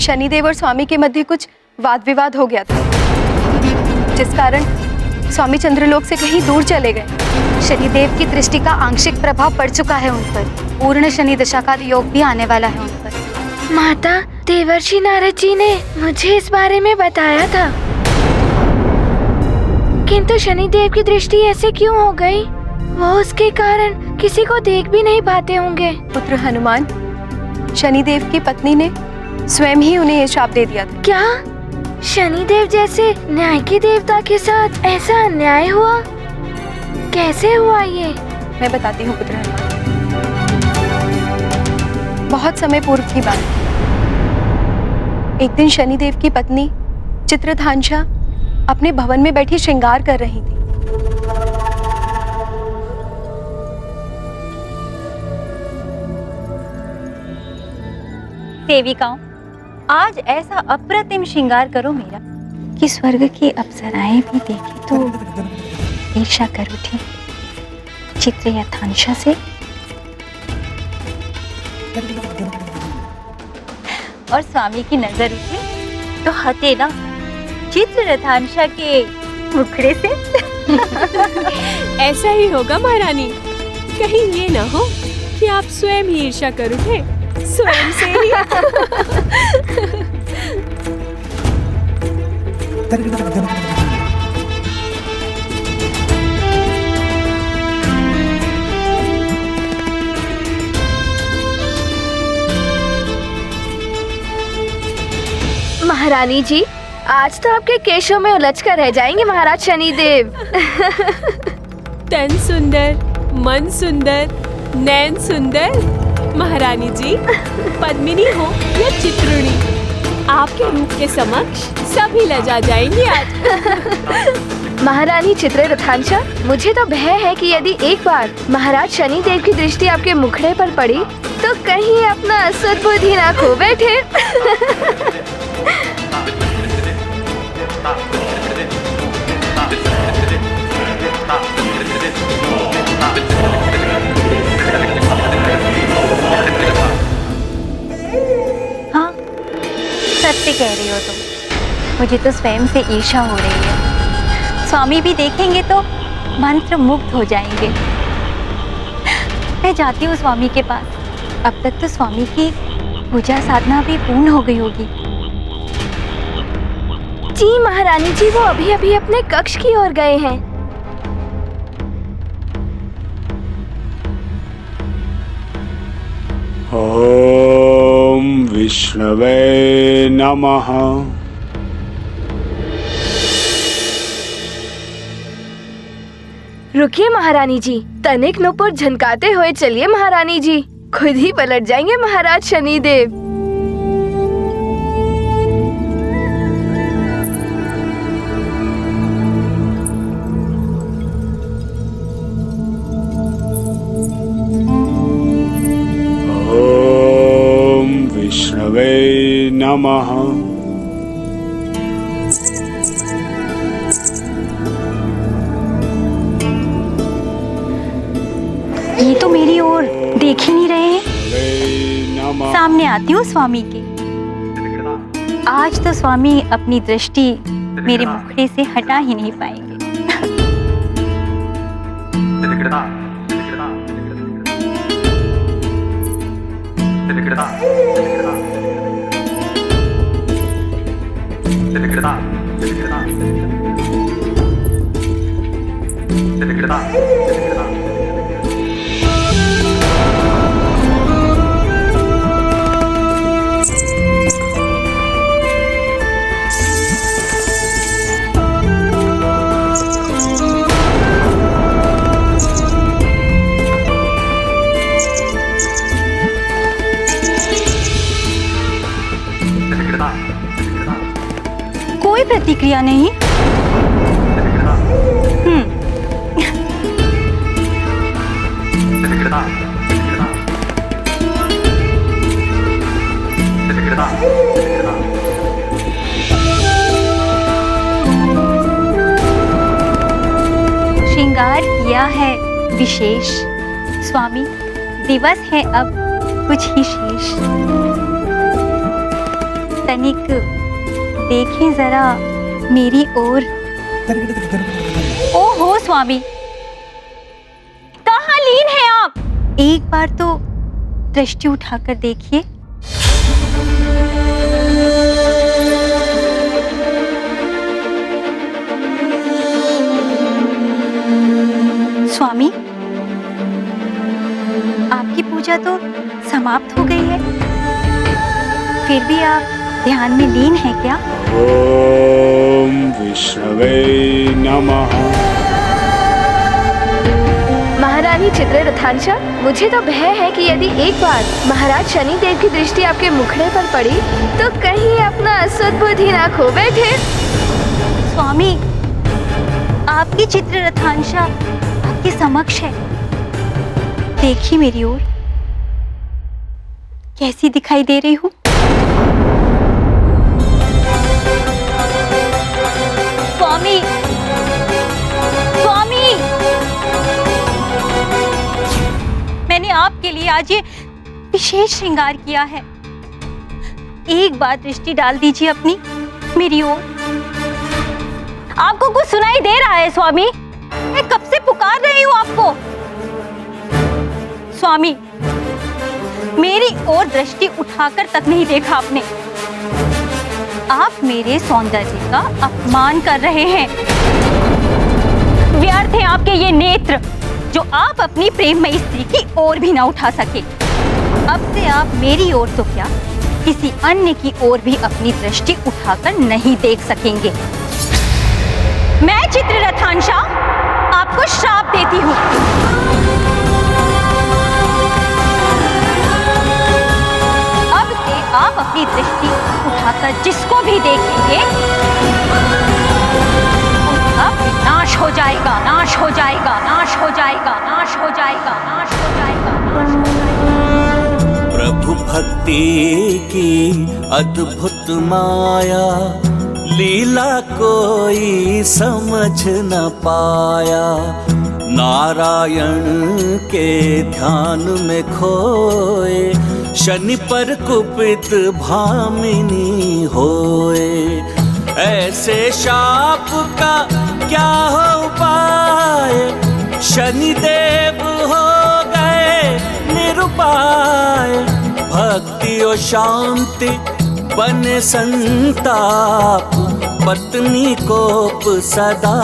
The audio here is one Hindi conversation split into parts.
शनिदेव और स्वामी के मध्य कुछ वाद विवाद हो गया था, जिस कारण स्वामी चंद्रलोक से कहीं दूर चले गए। शनिदेव की दृष्टि का आंशिक प्रभाव पड़ चुका है उन पर। पूर्ण शनि दशा का योग भी आने वाला है उन पर। माता, देवर्षि नारद जी ने मुझे इस बारे में बताया था, किंतु शनिदेव की दृष्टि ऐसे क्यों हो गई? वो उसके कारण किसी को देख भी नहीं पाते होंगे। पुत्र हनुमान, शनिदेव की पत्नी ने स्वयं ही उन्हें ये शाप दे दिया था। क्या शनिदेव जैसे न्याय के देवता के साथ ऐसा अन्याय हुआ? कैसे हुआ ये? मैं बताती हूँ पुत्र हनुमान। बहुत समय पूर्व की बात। एक दिन शनिदेव की पत्नी चित्रधांशा अपने भवन में बैठी श्रृंगार कर रही थी। सेविकाओं, आज ऐसा अप्रतिम श्रृंगार करो मेरा कि स्वर्ग की अप्सराएं भी देखें तो ईर्ष्या कर उठे। चित्रधांशा से और स्वामी की नजर उठे तो हटे ना चित्रधांशा के मुखड़े से। ऐसा ही होगा महारानी। कहीं ये ना हो कि आप स्वयं ही ईर्ष्या कर उठे, स्वयं से ही। महारानी जी, आज तो आपके केशों में उलझ कर रह जाएंगे महाराज शनिदेव। तन सुंदर, मन सुंदर, नैन सुंदर। महारानी जी, पद्मिनी हो या चित्रुणी, आपके रूप के समक्ष सभी लजा जाएंगे आज। महारानी चित्ररथांशा, मुझे तो भय है कि यदि एक बार महाराज शनिदेव की दृष्टि आपके मुखड़े पर पड़ी तो कहीं अपना सद्बुद्धि ना खो बैठे। हाँ, सत्य कह रही हो तुम। मुझे तो स्वयं से ईर्ष्या हो रही है। स्वामी भी देखेंगे तो मंत्र मुग्ध हो जाएंगे। मैं जाती हूँ स्वामी के पास। अब तक तो स्वामी की पूजा साधना भी पूर्ण हो गई होगी। जी महारानी जी, वो अभी अभी अपने कक्ष की ओर गए हैं। ओम विष्णवे नमः। रुकिए महारानी जी, तनिक नुपुर झनकाते हुए चलिए महारानी जी, खुद ही पलट जाएंगे महाराज शनिदेव। ओम विष्णवे नमः। ये तो मेरी ओर देख ही नहीं रहे हैं। सामने आती हूँ स्वामी के। आज तो स्वामी अपनी दृष्टि मेरे मुखड़े से हटा ही नहीं पाएंगे। कोई प्रतिक्रिया नहीं। श्रृंगार किया है विशेष। स्वामी, दिवस है अब कुछ ही शेष। तनिक देखें जरा मेरी ओर। ओहो स्वामी, कहाँ लीन हैं आप? एक बार तो दृष्टि उठाकर देखिए। स्वामी, आपकी पूजा तो समाप्त हो गई है, फिर भी आप ध्यान में लीन हैं क्या? ओम विष्णवे नमः। महारानी चित्ररथांशा, मुझे तो भय है कि यदि एक बार महाराज शनिदेव की दृष्टि आपके मुखड़े पर पड़ी तो कहीं अपना सद्बुद्धि ना खो बैठे। स्वामी, आपकी चित्ररथांशा आपके समक्ष है, देखिए मेरी ओर कैसी दिखाई दे रही हूँ। स्वामी, स्वामी, मैंने आपके लिए आज ये विशेष श्रृंगार किया है, एक बार दृष्टि डाल दीजिए अपनी मेरी ओर। आपको कुछ सुनाई दे रहा है स्वामी? मैं कब से पुकार रही हूँ आपको। स्वामी, मेरी ओर दृष्टि उठाकर तक नहीं देखा आपने। आप मेरे सौंदर्य का अपमान कर रहे हैं। व्यर्थ हैं आपके ये नेत्र जो आप अपनी प्रेममयी स्त्री की ओर भी ना उठा सके। अब से आप मेरी ओर तो क्या, किसी अन्य की ओर भी अपनी दृष्टि उठाकर नहीं देख सकेंगे। मैं चित्ररथांशा आपको श्राप देती हूँ। अब से आप अपनी दृष्टि उठाकर जिसको भी देखेंगे उसका नाश हो जाएगा, नाश हो जाएगा, नाश हो जाएगा, नाश हो जाएगा, नाश हो जाएगा, नाश हो जाएगा। प्रभु भक्ति की अद्भुत माया, लीला कोई समझ न पाया। नारायण के ध्यान में खोए, शनि पर कुपित भामिनी होए। ऐसे शाप का क्या हो पाए, शनिदेव हो गए निरुपाय। भक्ति और शांति बने संताप, पत्नी कोप सदा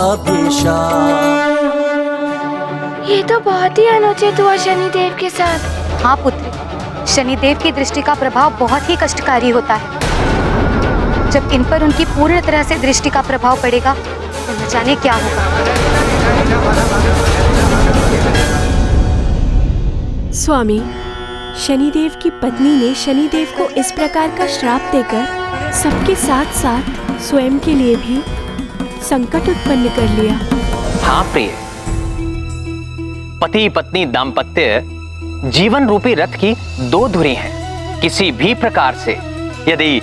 अभिशाप। ये तो बहुत ही अनुचित हुआ शनिदेव के साथ। हाँ पुत्री, शनिदेव की दृष्टि का प्रभाव बहुत ही कष्टकारी होता है। जब इन पर उनकी पूर्ण तरह से दृष्टि का प्रभाव पड़ेगा तो न जाने क्या होगा। स्वामी, शनिदेव की पत्नी ने शनिदेव को इस प्रकार का श्राप देकर सबके साथ साथ स्वयं के लिए भी संकट उत्पन्न कर लिया। हाँ प्रिय, पति पत्नी दाम्पत्य जीवन रूपी रथ की दो धुरी हैं। किसी भी प्रकार से यदि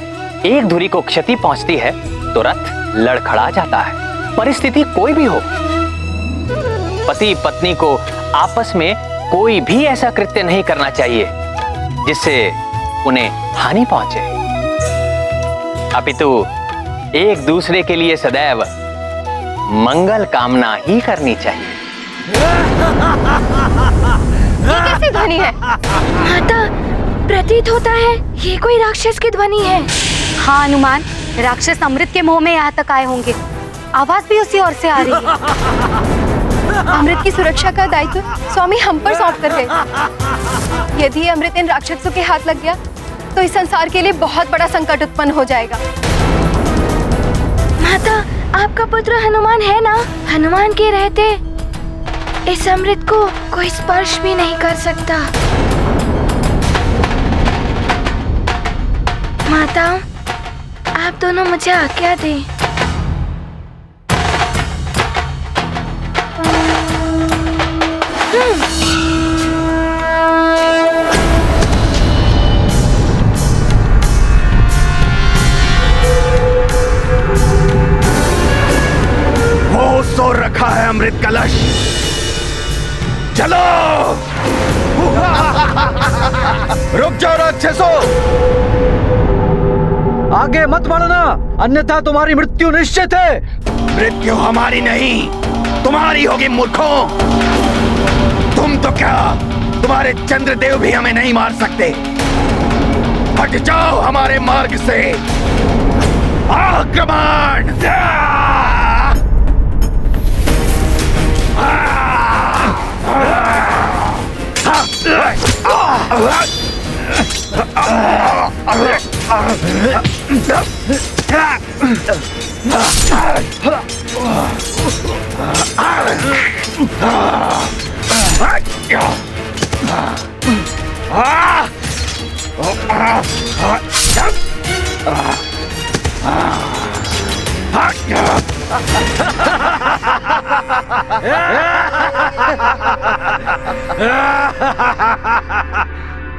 एक धुरी को क्षति पहुंचती है तो रथ लड़खड़ा जाता है। परिस्थिति कोई भी हो, पति पत्नी को आपस में कोई भी ऐसा कृत्य नहीं करना चाहिए जिससे उन्हें हानि पहुंचे, अपितु एक दूसरे के लिए सदैव मंगल कामना ही करनी चाहिए। ये कैसी ध्वनि है? माता, प्रतीत होता है ये कोई राक्षस की ध्वनि है। हाँ अनुमान, राक्षस अमृत के मोह में यहाँ तक आए होंगे। आवाज भी उसी ओर से आ रही है। अमृत की सुरक्षा का दायित्व स्वामी हम पर सौंप कर गए। यदि अमृत इन राक्षसों के हाथ लग गया तो इस संसार के लिए बहुत बड़ा संकट उत्पन्न हो जाएगा। माता, आपका पुत्र हनुमान है ना? हनुमान के रहते इस अमृत को कोई स्पर्श भी नहीं कर सकता। माता, आप दोनों मुझे आज्ञा दें। वो सो रखा है अमृत कलश, चलो। रुक जाओ राक्षसों, आगे मत बढ़ना, अन्यथा तुम्हारी मृत्यु निश्चित है। मृत्यु हमारी नहीं, तुम्हारी होगी मूर्खों। तुम तो क्या, तुम्हारे चंद्रदेव भी हमें नहीं मार सकते। हट जाओ हमारे मार्ग से। आक्रमण!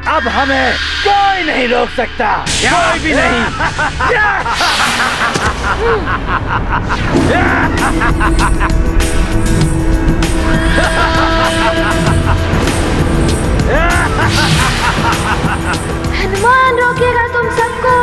अब हमें कोई नहीं रोक सकता, कोई भी नहीं। हनुमान रोकेगा तुम सबको।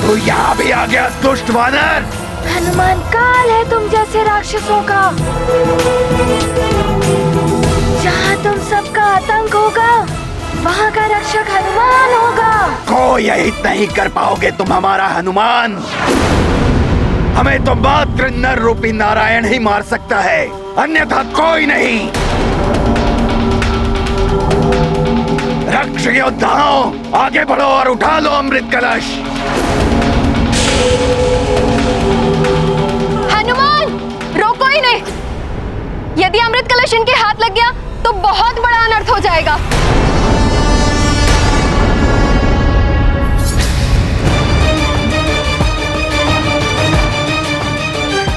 तू यहाँ भी आ गया दुष्ट वानर। हनुमान काल है तुम जैसे राक्षसों का। जहाँ तुम सबका आतंक होगा, वहाँ का रक्षक हनुमान होगा। कोई हित नहीं कर पाओगे तुम हमारा हनुमान। हमें तो मात्र नर रूपी नारायण ही मार सकता है, अन्यथा कोई नहीं। रक्ष योद्धाओं, आगे बढ़ो और उठा लो अमृत कलश। हनुमान, रोको ही नहीं। यदि अमृत कलश इनके हाथ लग गया तो बहुत बड़ा अनर्थ हो जाएगा।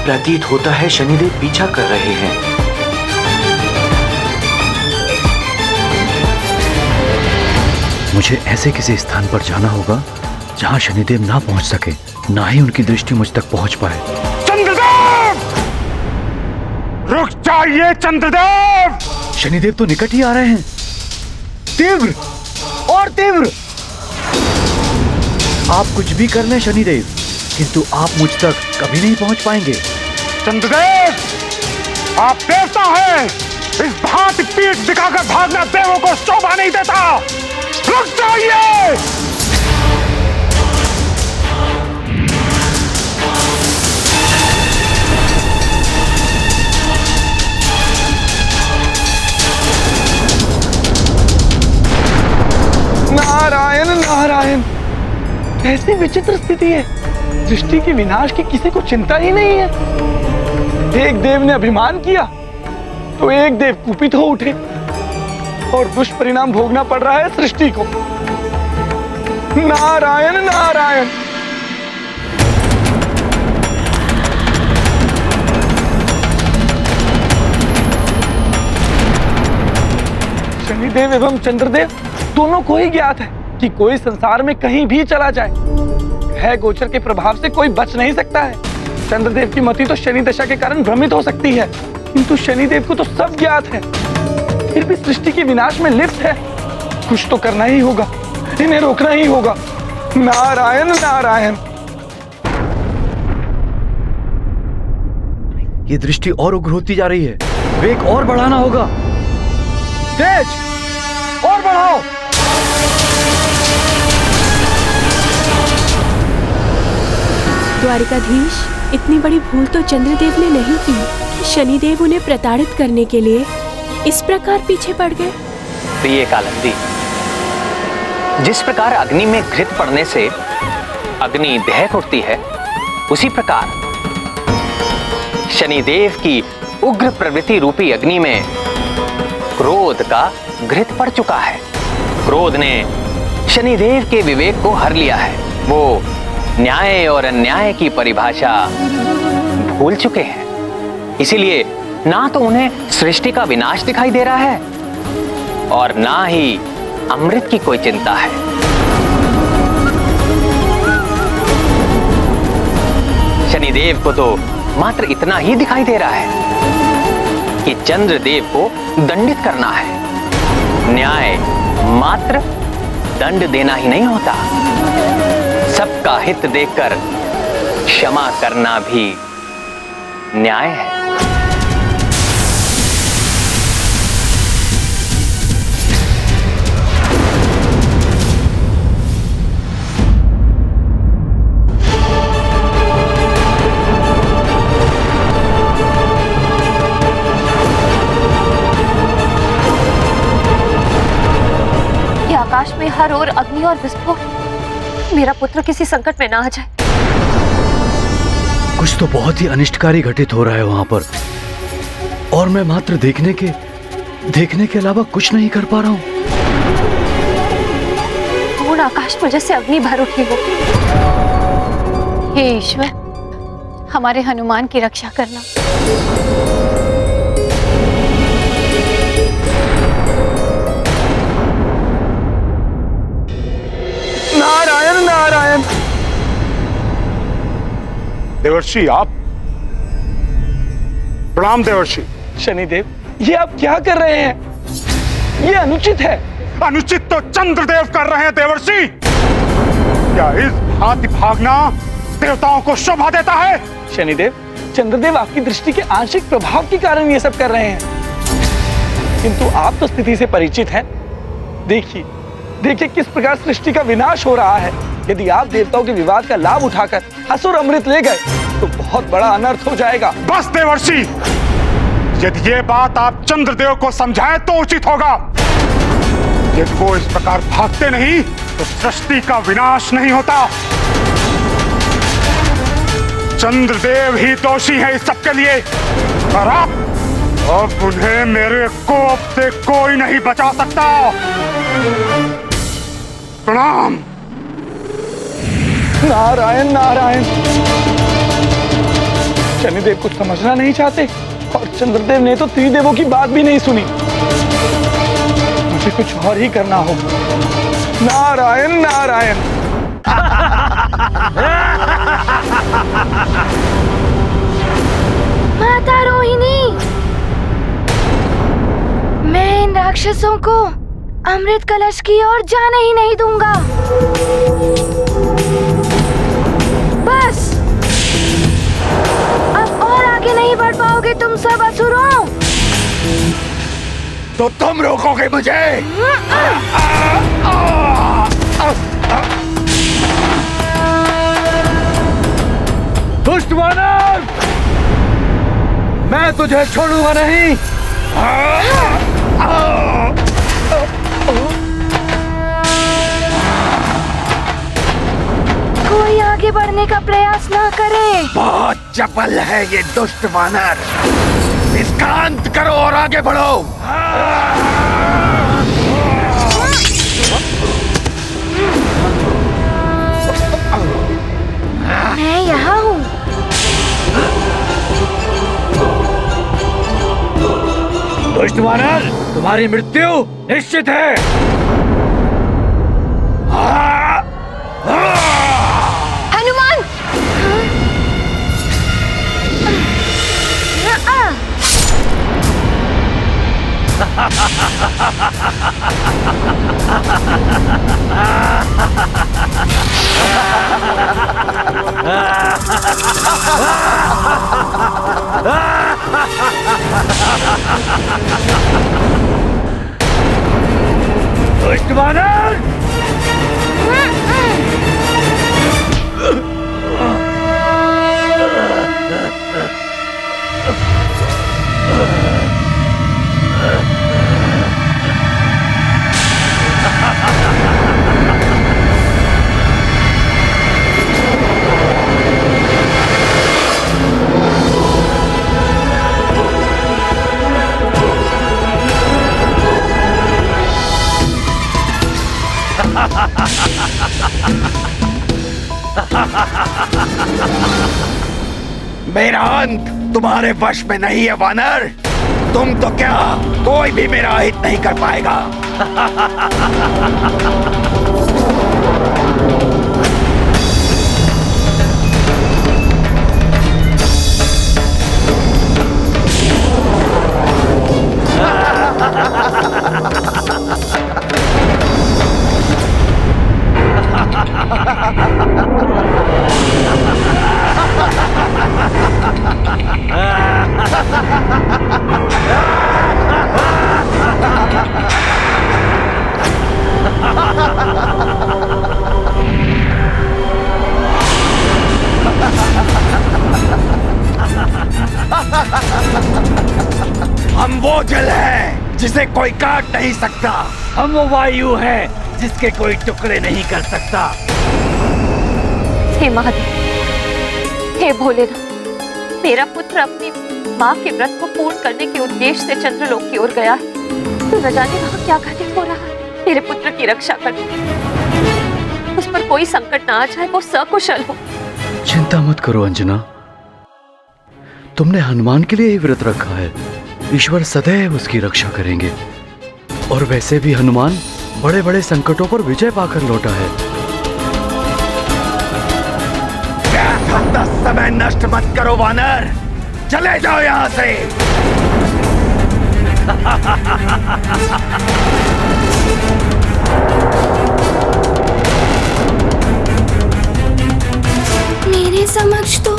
प्रतीत होता है शनिदेव पीछा कर रहे हैं। मुझे ऐसे किसी स्थान पर जाना होगा जहां शनिदेव ना पहुंच सके, ना ही उनकी दृष्टि मुझ तक पहुंच पाए। चंद्रदेव! रुक जाइए चंद्रदेव! शनिदेव तो निकट ही आ रहे हैं। तीव्र और तीव्र। आप कुछ भी कर लें शनिदेव, किंतु आप मुझ तक कभी नहीं पहुंच पाएंगे। चंद्रदेव, आप देवता हैं। इस भांति पीठ दिखाकर भागना देवों को शोभा नहीं देता। रुक जाइए! नारायण नारायण, कैसी विचित्र स्थिति है। दृष्टि के विनाश की किसी को चिंता ही नहीं है। एक देव ने अभिमान किया तो एक देव कुपित हो उठे और दुष्परिणाम भोगना पड़ रहा है सृष्टि को। नारायण नारायण। शनिदेव एवं चंद्रदेव दोनों को ही ज्ञात है कि कोई संसार में कहीं भी चला जाए, ग्रह गोचर के प्रभाव से कोई बच नहीं सकता है। चंद्रदेव की मति तो शनि दशा के कारण भ्रमित हो सकती है, किंतु शनिदेव को तो सब ज्ञात है, फिर भी सृष्टि के विनाश में लिप्त है। कुछ तो करना ही होगा, इन्हें रोकना ही होगा। नारायण नारायण। ये दृष्टि और उग्र होती जा रही है, वेग और बढ़ाना होगा। तेज और बढ़ाओ। द्वारिकाधीश, इतनी बड़ी भूल तो चंद्रदेव ने नहीं की कि शनिदेव उन्हें प्रताड़ित करने के लिए इस प्रकार पीछे पड़ गए। प्रिय कालिंदी, जिस प्रकार अग्नि में घृत पड़ने से अग्नि दहक उठती है, उसी प्रकार शनिदेव की उग्र प्रवृत्ति रूपी अग्नि में क्रोध का घृत पड़ चुका है। क्रोध ने शनिदेव के विवेक को हर लिया है। वो न्याय और अन्याय की परिभाषा भूल चुके हैं। इसीलिए ना तो उन्हें सृष्टि का विनाश दिखाई दे रहा है और ना ही अमृत की कोई चिंता है। शनिदेव को तो मात्र इतना ही दिखाई दे रहा है कि चंद्रदेव को दंडित करना है। न्याय मात्र दंड देना ही नहीं होता, सबका हित देखकर क्षमा करना भी न्याय है। आकाश में हर ओर अग्नि और विस्फोट, मेरा पुत्र किसी संकट में ना आ जाए। कुछ तो बहुत ही अनिष्टकारी घटित हो रहा है वहां पर, और मैं मात्र देखने के अलावा कुछ नहीं कर पा रहा हूं। पूर्ण आकाश में जैसे अग्नि भर उठी हो। हे ईश्वर, हमारे हनुमान की रक्षा करना। नारायण नारायण। देवर्षि, आप प्रणाम। देवर्षि। शनिदेव, ये आप क्या कर रहे हैं? ये अनुचित है। अनुचित तो चंद्रदेव कर रहे हैं देवर्षि। क्या इस भांति भागना देवताओं को शोभा देता है? शनिदेव, चंद्रदेव आपकी दृष्टि के आंशिक प्रभाव के कारण ये सब कर रहे हैं, किंतु आप तो स्थिति से परिचित हैं। देखिए देखिए किस प्रकार सृष्टि का विनाश हो रहा है। यदि आप देवताओं के विवाद का लाभ उठाकर असुर अमृत ले गए तो बहुत बड़ा अनर्थ हो जाएगा। बस देवर्षि, यदि ये बात आप चंद्रदेव को समझाएं तो उचित होगा। यदि वो इस प्रकार भागते नहीं तो सृष्टि का विनाश नहीं होता। चंद्रदेव ही दोषी है इस सब के लिए, और अब उन्हें मेरे कोप से कोई नहीं बचा सकता। प्रणाम। नारायण नारायण। शनिदेव कुछ समझना नहीं चाहते, और चंद्रदेव ने तो त्रिदेवों की बात भी नहीं सुनी। मुझे कुछ और ही करना होगा। नारायण नारायण। माता रोहिणी, मैं इन राक्षसों को अमृत कलश की ओर जाने ही नहीं दूंगा। बस अब और आगे नहीं बढ़ पाओगे तुम सब असुरों। तो तुम रोकोगे मुझे? दुष्ट वानर, मैं तुझे छोड़ूंगा नहीं। कोई आगे बढ़ने का प्रयास ना करे। बहुत चपल है ये दुष्ट वानर। इसका अंत करो और आगे बढ़ो। मैं यहाँ हूँ। दुष्ट वानर, तुम्हारी मृत्यु निश्चित है। हनुमान! दुष्ट वानर! मेरा अंत तुम्हारे वश में नहीं है वानर। तुम तो क्या, कोई भी मेरा हित नहीं कर पाएगा। जिसे कोई काट नहीं सकता। हम वो वायु हैं जिसके कोई टुकड़े नहीं कर सकता। हे महादेव, हे भोलेनाथ, मेरा पुत्र अपनी माँ के व्रत को पूर्ण करने के उद्देश्य से चंद्रलोक की ओर गया है, तो न जाने वहाँ क्या घटित हो रहा है। मेरे पुत्र की रक्षा कर, उस पर कोई संकट ना आ जाए, वो सकुशल हो। चिंता मत करो अंजना, तुमने हनुमान के लिए ही व्रत रखा है। ईश्वर सदैव उसकी रक्षा करेंगे। और वैसे भी हनुमान बड़े बड़े संकटों पर विजय पाकर लौटा है। अपना समय नष्ट मत करो वानर, चले जाओ यहाँ से। मेरे समक्ष तो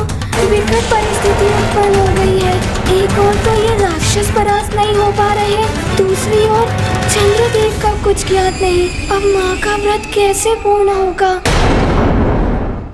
विकट परिस्थिति उत्पन्न हो गई है। एक ओर तो ये राक्षस परास्त नहीं हो पा रहे हैं, दूसरी ओर चंद्रदेव का कुछ ज्ञात नहीं। अब माँ का व्रत कैसे पूर्ण होगा।